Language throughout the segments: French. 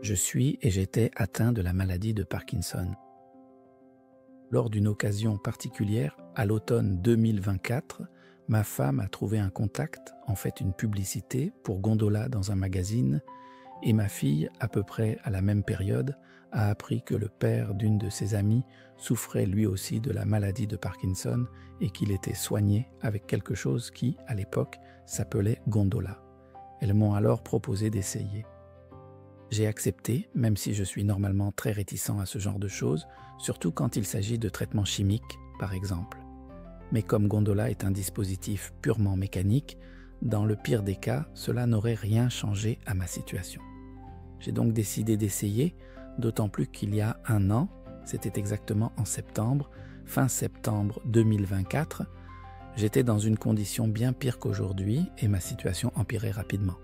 Je suis et j'étais atteint de la maladie de Parkinson. Lors d'une occasion particulière, à l'automne 2024, ma femme a trouvé un contact, en fait une publicité, pour Gondola dans un magazine, et ma fille, à peu près à la même période, a appris que le père d'une de ses amies souffrait lui aussi de la maladie de Parkinson et qu'il était soigné avec quelque chose qui, à l'époque, s'appelait Gondola. Elles m'ont alors proposé d'essayer. J'ai accepté, même si je suis normalement très réticent à ce genre de choses, surtout quand il s'agit de traitements chimiques, par exemple. Mais comme Gondola est un dispositif purement mécanique, dans le pire des cas, cela n'aurait rien changé à ma situation. J'ai donc décidé d'essayer, d'autant plus qu'il y a un an, c'était exactement en septembre, fin septembre 2024, j'étais dans une condition bien pire qu'aujourd'hui et ma situation empirait rapidement.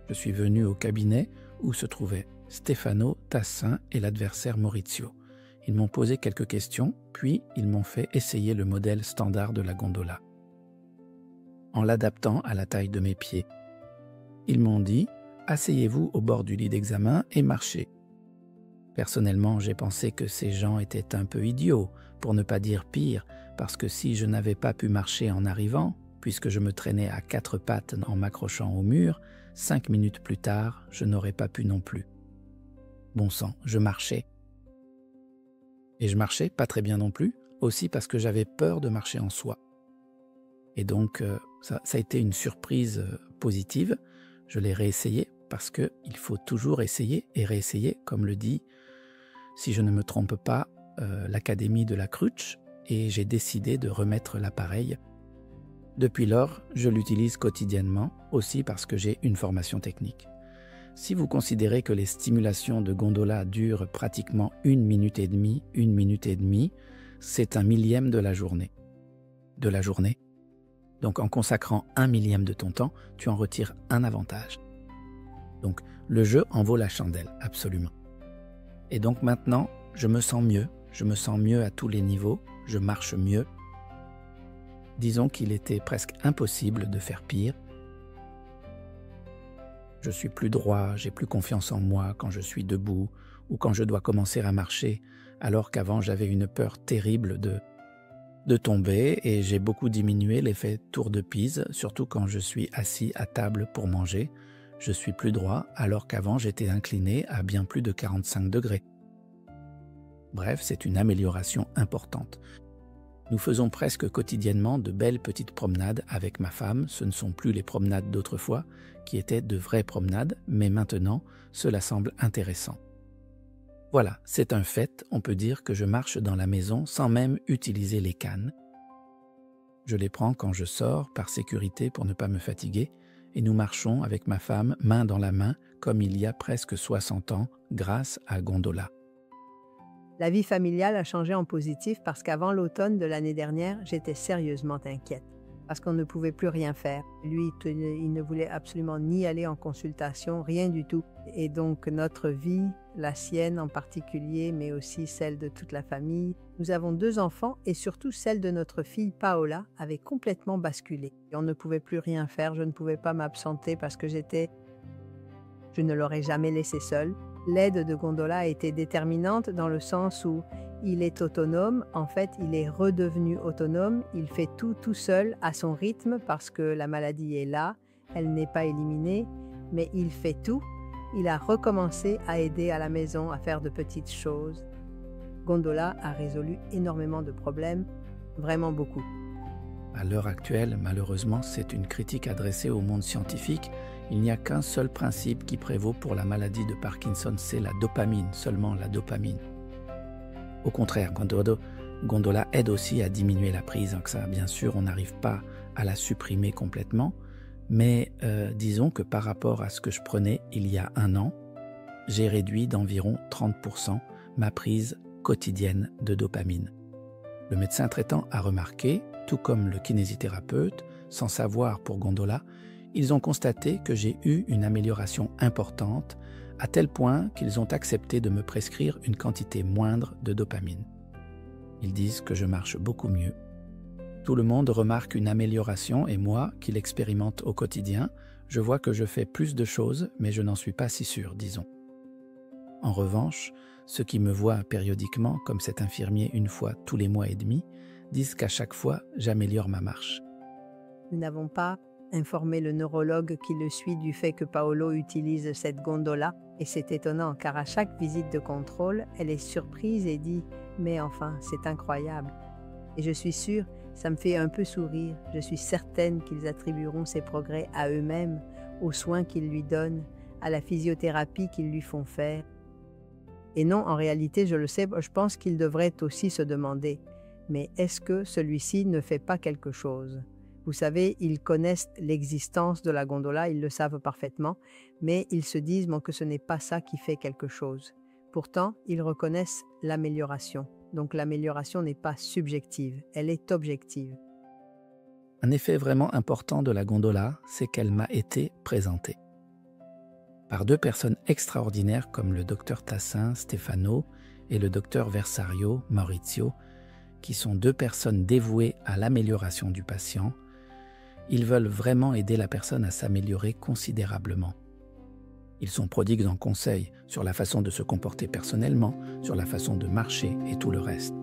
Je suis venu au cabinet où se trouvaient Stefano, Tassin et l'adversaire Maurizio. Ils m'ont posé quelques questions, puis ils m'ont fait essayer le modèle standard de la Gondola, en l'adaptant à la taille de mes pieds. Ils m'ont dit « Asseyez-vous au bord du lit d'examen et marchez ». Personnellement, j'ai pensé que ces gens étaient un peu idiots, pour ne pas dire pire, parce que si je n'avais pas pu marcher en arrivant, puisque je me traînais à 4 pattes en m'accrochant au mur, 5 minutes plus tard, je n'aurais pas pu non plus. Bon sang, je marchais. Et je marchais pas très bien non plus, aussi parce que j'avais peur de marcher en soi. Et donc, ça a été une surprise positive. Je l'ai réessayé parce qu'il faut toujours essayer et réessayer, comme le dit, si je ne me trompe pas, l'Académie de la Cruche, et j'ai décidé de remettre l'appareil. Depuis lors, je l'utilise quotidiennement, aussi parce que j'ai une formation technique. Si vous considérez que les stimulations de Gondola durent pratiquement 1 minute et demie, c'est un millième de la journée. Donc en consacrant 1 millième de ton temps, tu en retires un avantage. Donc le jeu en vaut la chandelle, absolument. Et donc maintenant, je me sens mieux à tous les niveaux, je marche mieux. Disons qu'il était presque impossible de faire pire. Je suis plus droit, j'ai plus confiance en moi quand je suis debout ou quand je dois commencer à marcher, alors qu'avant j'avais une peur terrible de tomber et j'ai beaucoup diminué l'effet tour de Pise, surtout quand je suis assis à table pour manger. Je suis plus droit alors qu'avant j'étais incliné à bien plus de 45 degrés. Bref, c'est une amélioration importante. Nous faisons presque quotidiennement de belles petites promenades avec ma femme. Ce ne sont plus les promenades d'autrefois, qui étaient de vraies promenades, mais maintenant, cela semble intéressant. Voilà, c'est un fait, on peut dire que je marche dans la maison sans même utiliser les cannes. Je les prends quand je sors, par sécurité pour ne pas me fatiguer, et nous marchons avec ma femme main dans la main, comme il y a presque 60 ans, grâce à Gondola. La vie familiale a changé en positif parce qu'avant l'automne de l'année dernière, j'étais sérieusement inquiète parce qu'on ne pouvait plus rien faire. Lui, il ne voulait absolument ni aller en consultation, rien du tout. Et donc notre vie, la sienne en particulier, mais aussi celle de toute la famille, nous avons 2 enfants et surtout celle de notre fille Paola avait complètement basculé. Et on ne pouvait plus rien faire, je ne pouvais pas m'absenter parce que je ne l'aurais jamais laissé seule. L'aide de Gondola a été déterminante dans le sens où il est autonome, en fait il est redevenu autonome, il fait tout seul à son rythme parce que la maladie est là, elle n'est pas éliminée, mais il fait tout. Il a recommencé à aider à la maison, à faire de petites choses. Gondola a résolu énormément de problèmes, vraiment beaucoup. À l'heure actuelle, malheureusement, c'est une critique adressée au monde scientifique. Il n'y a qu'un seul principe qui prévaut pour la maladie de Parkinson, c'est la dopamine, seulement la dopamine. Au contraire, Gondola aide aussi à diminuer la prise, donc ça, bien sûr, on n'arrive pas à la supprimer complètement, mais disons que par rapport à ce que je prenais il y a 1 an, j'ai réduit d'environ 30% ma prise quotidienne de dopamine. Le médecin traitant a remarqué, tout comme le kinésithérapeute, sans savoir pour Gondola, ils ont constaté que j'ai eu une amélioration importante, à tel point qu'ils ont accepté de me prescrire une quantité moindre de dopamine. Ils disent que je marche beaucoup mieux. Tout le monde remarque une amélioration et moi, qui l'expérimente au quotidien, Je vois que je fais plus de choses, mais je n'en suis pas si sûr, disons. En revanche, ceux qui me voient périodiquement, comme cet infirmier une fois tous les mois et demi, disent qu'à chaque fois, j'améliore ma marche. Nous n'avons pas informé le neurologue qui le suit du fait que Paolo utilise cette gondola et c'est étonnant car à chaque visite de contrôle, elle est surprise et dit « Mais enfin, c'est incroyable ». Et je suis sûre, ça me fait un peu sourire, je suis certaine qu'ils attribueront ces progrès à eux-mêmes, aux soins qu'ils lui donnent, à la physiothérapie qu'ils lui font faire. Et non, en réalité, je le sais, je pense qu'ils devraient aussi se demander « Mais est-ce que celui-ci ne fait pas quelque chose ?» Vous savez, ils connaissent l'existence de la gondola, ils le savent parfaitement, mais ils se disent que ce n'est pas ça qui fait quelque chose. Pourtant, ils reconnaissent l'amélioration. Donc l'amélioration n'est pas subjective, elle est objective. Un effet vraiment important de la gondola, c'est qu'elle m'a été présentée. Par deux personnes extraordinaires comme le docteur Tassin, Stefano, et le docteur Versario, Maurizio, qui sont deux personnes dévouées à l'amélioration du patient. Ils veulent vraiment aider la personne à s'améliorer considérablement. Ils sont prodigues en conseils sur la façon de se comporter personnellement, sur la façon de marcher et tout le reste.